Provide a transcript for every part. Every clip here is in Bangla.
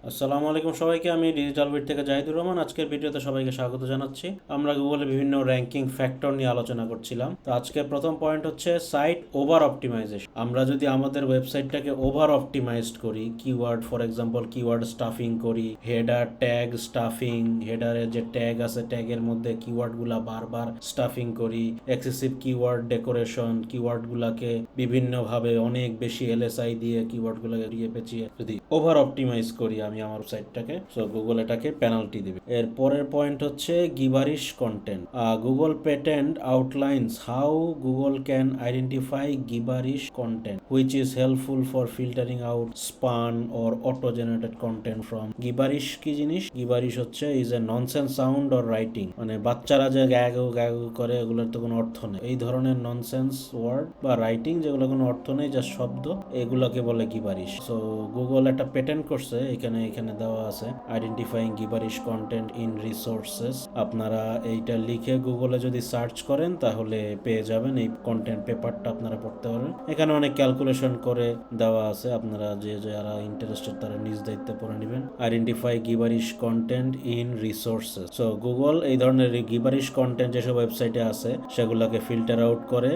আসসালামু আলাইকুম সবাইকে। আমি ডিজিটাল উইট থেকে জাহিদুর রহমান। আজকের ভিডিওতে সবাইকে স্বাগত জানাচ্ছি। আমরা গুগলে বিভিন্ন র্যাঙ্কিং ফ্যাক্টর নিয়ে আলোচনা করছিলাম। তো আজকের প্রথম পয়েন্ট হচ্ছে সাইট ওভার অপটিমাইজেশন। আমরা যদি আমাদের ওয়েবসাইটটাকে ওভার অপটিমাইজড করি, keyword for example keyword stuffing করি, হেডার ট্যাগ স্টাফিং, হেডারের যে ট্যাগ আছে ট্যাগের মধ্যে কিওয়ার্ডগুলা বারবার স্টাফিং করি, এক্সেসিভ কিওয়ার্ড ডেকোরেশন, কিওয়ার্ডগুলাকে বিভিন্নভাবে অনেক বেশি এলএসআই দিয়ে কিওয়ার্ডগুলোকে দিয়ে পেঁচিয়ে যদি ওভার অপটিমাইজ করি আমি আমার সাইটটাকে, সো গুগল এটাকে পেনাল্টি দিবে। এর পরের পয়েন্ট হচ্ছে gibberish content. Google patent outlines how Google can identify gibberish content which is helpful for filtering out spam or auto generated content from. Gibberish কি জিনিস? গিবারিশ হচ্ছে is a nonsense sound or writing, মানে বাচ্চারা যে গ্যাগো গ্যাগো করে এগুলোর তো কোনো অর্থ নেই। এই ধরনের ননসেন্স ওয়ার্ড বা রাইটিং যেগুলো কোনো অর্থ নেই, যা শব্দ, এগুলোকে বলে গিবারিশ। সো গুগল একটা পেটেন্ট করছে, এখানে দেওয়া আছে আইডেন্টিফাইং গিবারিশ কন্টেন্ট ইন রিসোর্সেস। আপনারা এইটা লিখে গুগলে যদি সার্চ করেন তাহলে পেয়ে যাবেন, এই কন্টেন্ট পেপারটা আপনারা পড়তে পারবেন। এখানে অনেক ক্যালকুলেশন করে দেওয়া আছে, আপনারা যারা ইন্টারেস্টেড তারা নিজ দায়িত্বে পড়ে নেবেন। Identify gibberish content in resources. So Google এই ধরনের গিবারিশ কন্টেন্ট যেসব ওয়েবসাইটে আছে সেগুলোকে ফিল্টার আউট করে,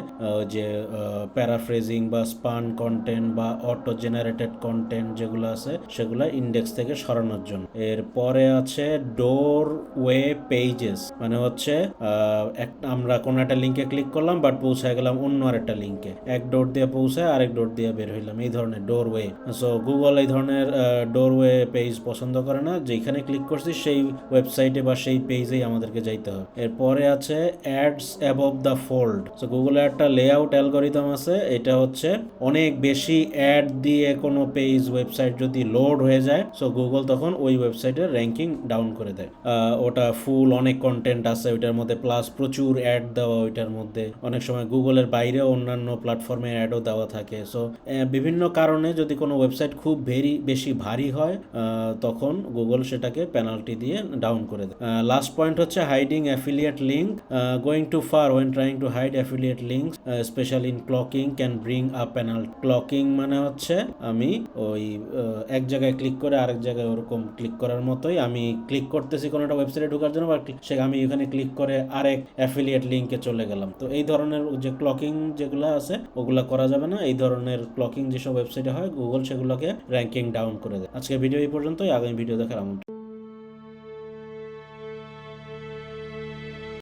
যে প্যারাফ্রেজিং বা স্পান কন্টেন্ট বা অটো জেনারেটেড কন্টেন্ট যেগুলো আছে সেগুলো ইন্ডেক্স থেকে সরানোর জন্য। এরপরে আছে ডোর ওয়ে পেজেস, মানে হচ্ছে আমরা কোনো একটা লিঙ্কে ক্লিক করলাম বাট পৌঁছায় গেলাম অন্য আরেকটা লিঙ্কে, এক ডোর দিয়ে পৌঁছায় আরেক ডোর দিয়ে বের হইলাম, এই ধরনের ডোর ওয়ে। সো গুগল এই ধরনের ডোর ওয়ে পেজ পছন্দ করে না, যেখানে ক্লিক করছি সেই ওয়েবসাইটে বা সেই পেজেই আমাদেরকে যাইতে হবে। এরপরে আছে ads above the fold. So গুগলের একটা লেআউট অ্যালগোরিদম আছে, এটা হচ্ছে অনেক বেশি অ্যাড দিয়ে কোনো পেজ ওয়েবসাইট যদি লোড হয়ে যায়, সো গুগল তখন ওই ওয়েবসাইটের র্যাঙ্কিং ডাউন করে দেয়। ওটা ফুল অনেক কন্টেন্ট আছে ওইটার মধ্যে, প্লাস প্রচুর অ্যাড দেওয়া ওইটার মধ্যে, অনেক সময় গুগলের বাইরেও অন্যান্য প্ল্যাটফর্মে অ্যাডও দেওয়া থাকে। সো বিভিন্ন কারণে যদি কোনো ওয়েবসাইট খুব বেশি ভারী হয়, তখন গুগল সেটাকে পেনাল্টি দিয়ে ডাউন করে দেয়। লাস্ট পয়েন্ট হচ্ছে hiding affiliate link. Going too far when trying to hide affiliate links specially in cloaking can bring a penalty. Cloaking মানে হচ্ছে আমি ওই এক জায়গায় ক্লিক করে আরেক জায়গায় ওরকম ক্লিক করার মতোই, আমি ক্লিক করতেছি কোনো একটা ওয়েবসাইটে ঢোকার জন্য, বা আমি এখানে ক্লিক করে আরেক অ্যাফিলিয়েট লিঙ্কে চলে গেলাম। তো এই ধরনের যে ক্লকিং যেগুলো আছে ওগুলা করা যাবে না। এই ধরনের ক্লকিং যেসব ওয়েবসাইটে হয় গুগল সেগুলোকে র্যাঙ্কিং ডাউন করে দেয়। আজকে ভিডিও এই পর্যন্তই, আগামী ভিডিও দেখার আমন্ত্রণ।